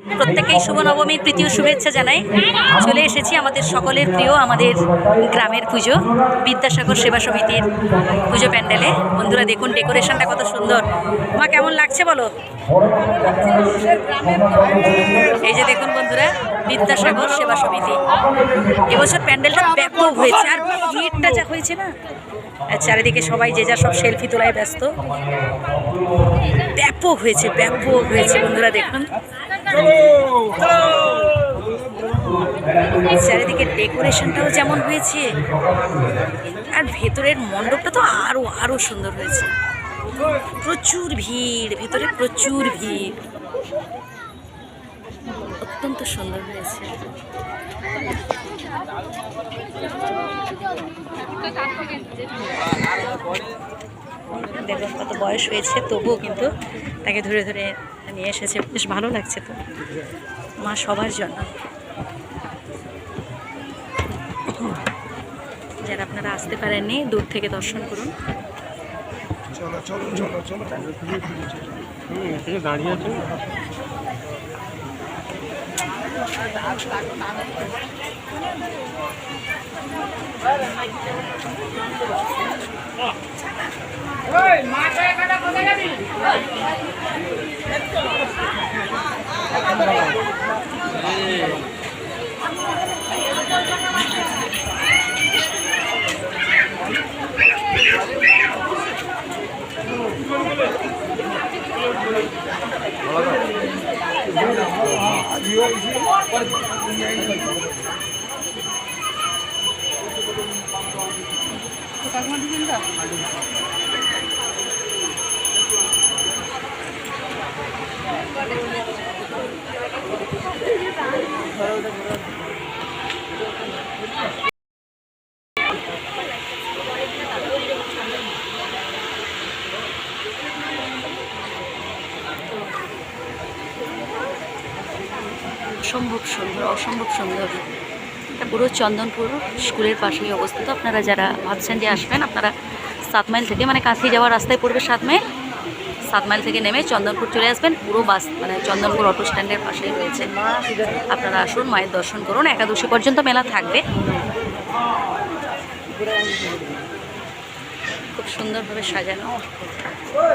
প্রত্যেকেই শুভ নবমীর প্রীতি ও শুভেচ্ছা জানাই। চলে এসেছি আমাদের সকলের প্রিয় আমাদের গ্রামের পুজো বিদ্যাসাগর সেবা সমিতির পুজো প্যান্ডেলে। বন্ধুরা দেখুন ডেকোরেশনটা কত সুন্দর। মা কেমন লাগছে বলো? এই যে দেখুন বন্ধুরা, বিদ্যাসাগর সেবা সমিতি এবছর প্যান্ডেলটা ব্যাপক হয়েছে, আর ভিড়টা যা হয়েছে না, চারিদিকে সবাই যে যা সব সেলফি তোলায় ব্যস্ত। ব্যাপক হয়েছে বন্ধুরা দেখুন, চারিদিকে ডেকোরেশনটাও যেমন হয়েছে, আর ভেতরের মণ্ডপটা তো আরো সুন্দর হয়েছে। প্রচুর ভিড়, ভেতরে প্রচুর ভিড়, অত্যন্ত সুন্দর হয়েছে। দেখুন কত বয়স হয়েছে, তবুও কিন্তু তাকে ধরে ধরে নিয়ে এসেছে। বেশ ভালো লাগছে তো, মা সবার জন্য। যারা আপনারা আসতে পারেননি, দূর থেকে দর্শন করুন। দাঁড়িয়ে আছে। অসম্ভব সুন্দর। এটা পুরো চন্দনপুর স্কুলের পাশেই অবস্থিত। আপনারা যারা ভাবছেন যে আসবেন, আপনারা 7 মাইল থেকে, মানে কাশি যাওয়ার রাস্তায় পড়বে 7 মাইল, 7 মাইল থেকে নেমে চন্দনপুর চলে আসবেন। পুরো বাস মানে চন্দনপুর অটো স্ট্যান্ডের পাশেই রয়েছে। আপনারা আসুন, মায়ের দর্শন করুন। একাদশী পর্যন্ত মেলা থাকবে। খুব সুন্দরভাবে সাজানো,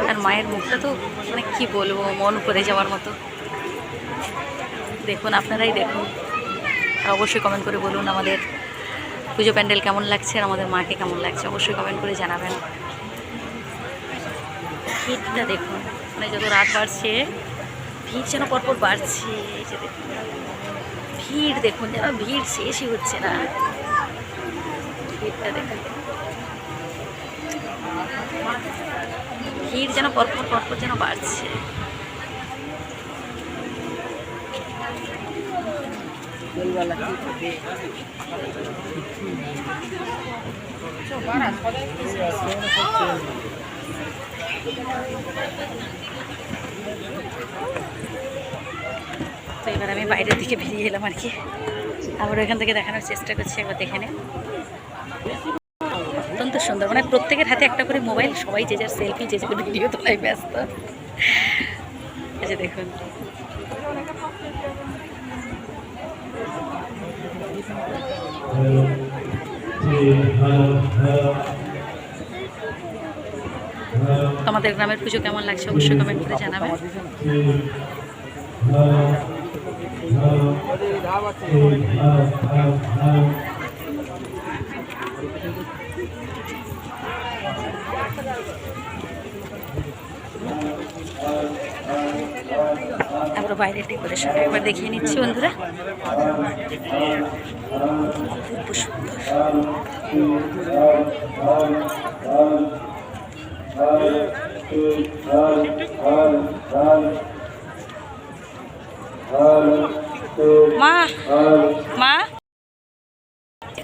আর মায়ের মুখটা তো মানে কি বলবো, মন ভরে যাওয়ার মতো। দেখুন, আপনারাই দেখুন, আর অবশ্যই কমেন্ট করে বলুন আমাদের পুজো প্যান্ডেল কেমন লাগছে, আর আমাদের মাকে কেমন লাগছে, অবশ্যই কমেন্ট করে জানাবেন। ভিড়টা দেখুন, মানে যত রাত বাড়ছে ভিড় যেন পরপর বাড়ছে। এই যে দেখুন ভিড়, দেখুন যেন ভিড় শেষই হচ্ছে না। ভিড়টা দেখুন, ভিড় যেন পরপর যেন বাড়ছে। তো এবার আমি বাইরের দিকে বেরিয়ে এলাম আর কি, আবার ওইখান থেকে দেখানোর চেষ্টা করছি। একবার দেখে নেন, অত্যন্ত সুন্দর। মানে প্রত্যেকের হাতে একটা করে মোবাইল, সবাই যে যার সেলফি, যে যার ভিডিও তোলায় ব্যস্ত। আচ্ছা দেখুন, তোমাদের গ্রামের পুজো কেমন লাগছে অবশ্যই কমেন্ট করে জানাবে। আমরা বাইরের ডেকোরেশন একবার দেখিয়ে নিচ্ছি বন্ধুরা। খুব সুন্দর। মা মা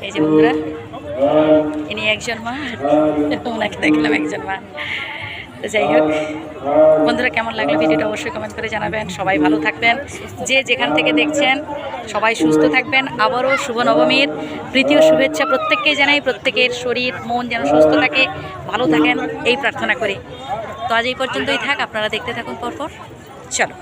এই যে বন্ধুরা, ইনি একজন মা, ওনাকে দেখলাম একজন মা। তো যাই হোক বন্ধুরা, কেমন লাগলো ভিডিওটা অবশ্যই কমেন্ট করে জানাবেন। সবাই ভালো থাকবেন, যে যেখান থেকে দেখছেন সবাই সুস্থ থাকবেন। আবারও শুভ নবমীর প্রীতি ও শুভেচ্ছা প্রত্যেককেই জানাই। প্রত্যেকের শরীর মন যেন সুস্থ থাকে, ভালো থাকেন এই প্রার্থনা করি। তো আজ এই পর্যন্তই থাক, আপনারা দেখতে থাকুন পরপর। চলো।